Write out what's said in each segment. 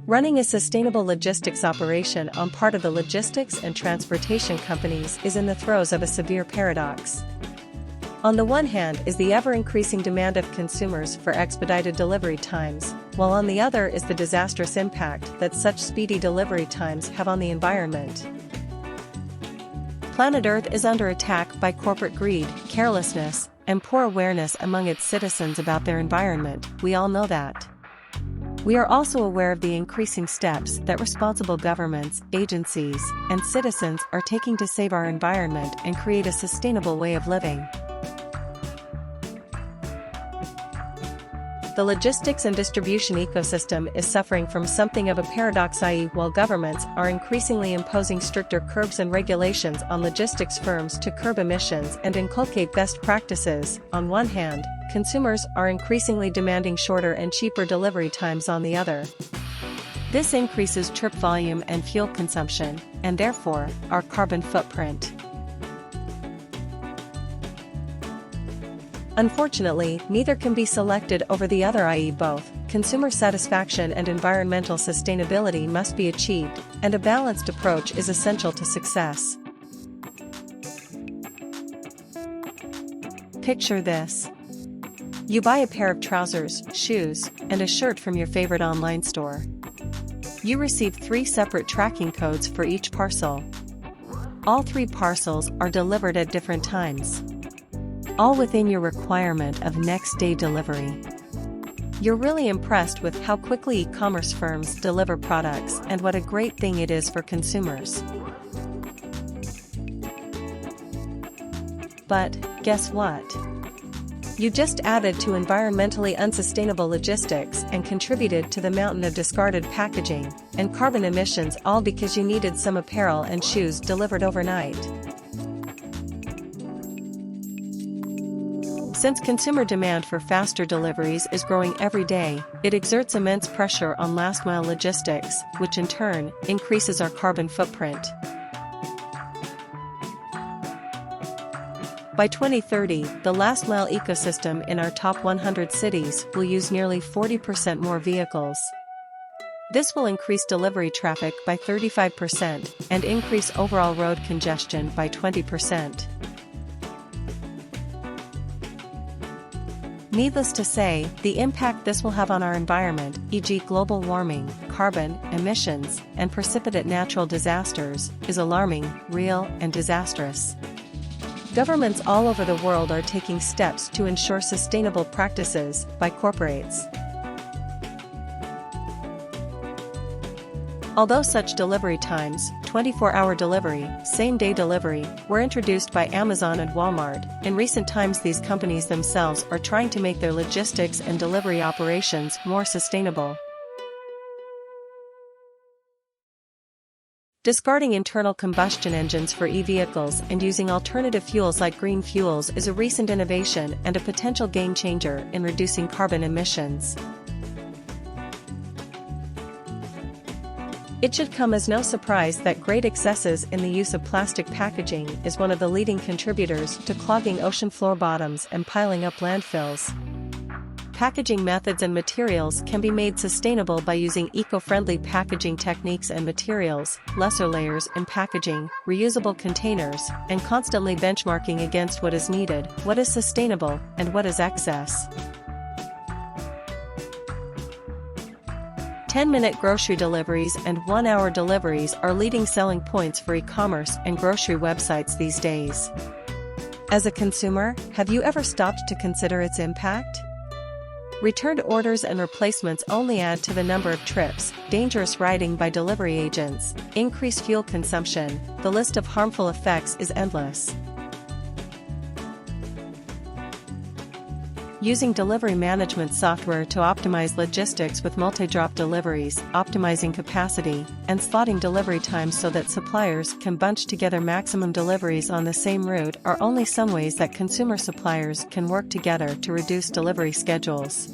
Running a sustainable logistics operation on part of the logistics and transportation companies is in the throes of a severe paradox. On the one hand is the ever-increasing demand of consumers for expedited delivery times, while on the other is the disastrous impact that such speedy delivery times have on the environment. Planet Earth is under attack by corporate greed, carelessness, and poor awareness among its citizens about their environment. We all know that. We are also aware of the increasing steps that responsible governments, agencies, and citizens are taking to save our environment and create a sustainable way of living. The logistics and distribution ecosystem is suffering from something of a paradox, i.e., while governments are increasingly imposing stricter curbs and regulations on logistics firms to curb emissions and inculcate best practices, on one hand, consumers are increasingly demanding shorter and cheaper delivery times on the other. This increases trip volume and fuel consumption, and therefore, our carbon footprint. Unfortunately, neither can be selected over the other, i.e., both consumer satisfaction and environmental sustainability must be achieved, and a balanced approach is essential to success. Picture this. You buy a pair of trousers, shoes, and a shirt from your favorite online store. You receive 3 separate tracking codes for each parcel. All 3 parcels are delivered at different times, all within your requirement of next-day delivery. You're really impressed with how quickly e-commerce firms deliver products and what a great thing it is for consumers. But, guess what? You just added to environmentally unsustainable logistics and contributed to the mountain of discarded packaging and carbon emissions, all because you needed some apparel and shoes delivered overnight. Since consumer demand for faster deliveries is growing every day, it exerts immense pressure on last-mile logistics, which in turn increases our carbon footprint. By 2030, the last-mile ecosystem in our top 100 cities will use nearly 40% more vehicles. This will increase delivery traffic by 35% and increase overall road congestion by 20%. Needless to say, the impact this will have on our environment, e.g. global warming, carbon emissions, and precipitate natural disasters, is alarming, real, and disastrous. Governments all over the world are taking steps to ensure sustainable practices by corporates. Although such delivery times, 24-hour delivery, same-day delivery, were introduced by Amazon and Walmart, in recent times these companies themselves are trying to make their logistics and delivery operations more sustainable. Discarding internal combustion engines for e-vehicles and using alternative fuels like green fuels is a recent innovation and a potential game-changer in reducing carbon emissions. It should come as no surprise that great excesses in the use of plastic packaging is one of the leading contributors to clogging ocean floor bottoms and piling up landfills. Packaging methods and materials can be made sustainable by using eco-friendly packaging techniques and materials, lesser layers in packaging, reusable containers, and constantly benchmarking against what is needed, what is sustainable, and what is excess. 10-minute grocery deliveries and 1-hour deliveries are leading selling points for e-commerce and grocery websites these days. As a consumer, have you ever stopped to consider its impact? Returned orders and replacements only add to the number of trips, dangerous riding by delivery agents, increased fuel consumption. The list of harmful effects is endless. Using delivery management software to optimize logistics with multi-drop deliveries, optimizing capacity, and slotting delivery times so that suppliers can bunch together maximum deliveries on the same route are only some ways that consumer suppliers can work together to reduce delivery schedules.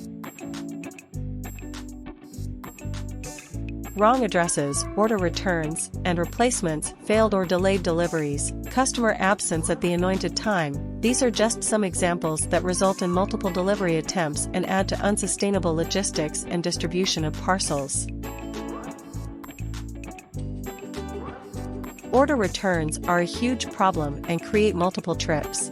Wrong addresses, order returns, and replacements, failed or delayed deliveries, customer absence at the anointed time, These are just some examples that result in multiple delivery attempts and add to unsustainable logistics and distribution of parcels. Order returns are a huge problem and create multiple trips.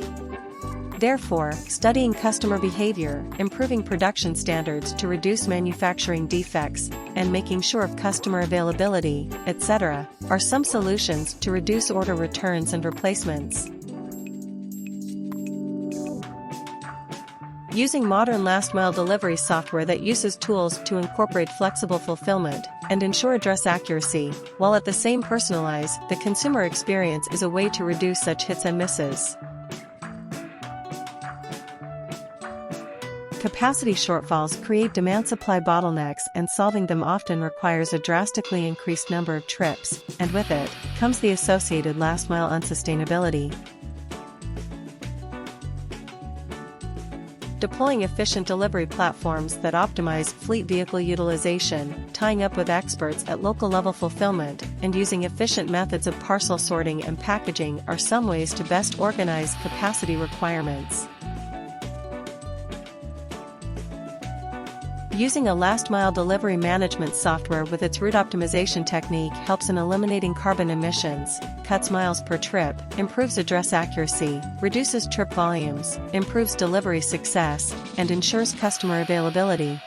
Therefore, studying customer behavior, improving production standards to reduce manufacturing defects, and making sure of customer availability, etc., are some solutions to reduce order returns and replacements. Using modern last-mile delivery software that uses tools to incorporate flexible fulfillment and ensure address accuracy, while at the same personalize the consumer experience, is a way to reduce such hits and misses. Capacity shortfalls create demand-supply bottlenecks, and solving them often requires a drastically increased number of trips, and with it comes the associated last-mile unsustainability. Deploying efficient delivery platforms that optimize fleet vehicle utilization, tying up with experts at local-level fulfillment, and using efficient methods of parcel sorting and packaging are some ways to best organize capacity requirements. Using a last-mile delivery management software with its route optimization technique helps in eliminating carbon emissions, cuts miles per trip, improves address accuracy, reduces trip volumes, improves delivery success, and ensures customer availability.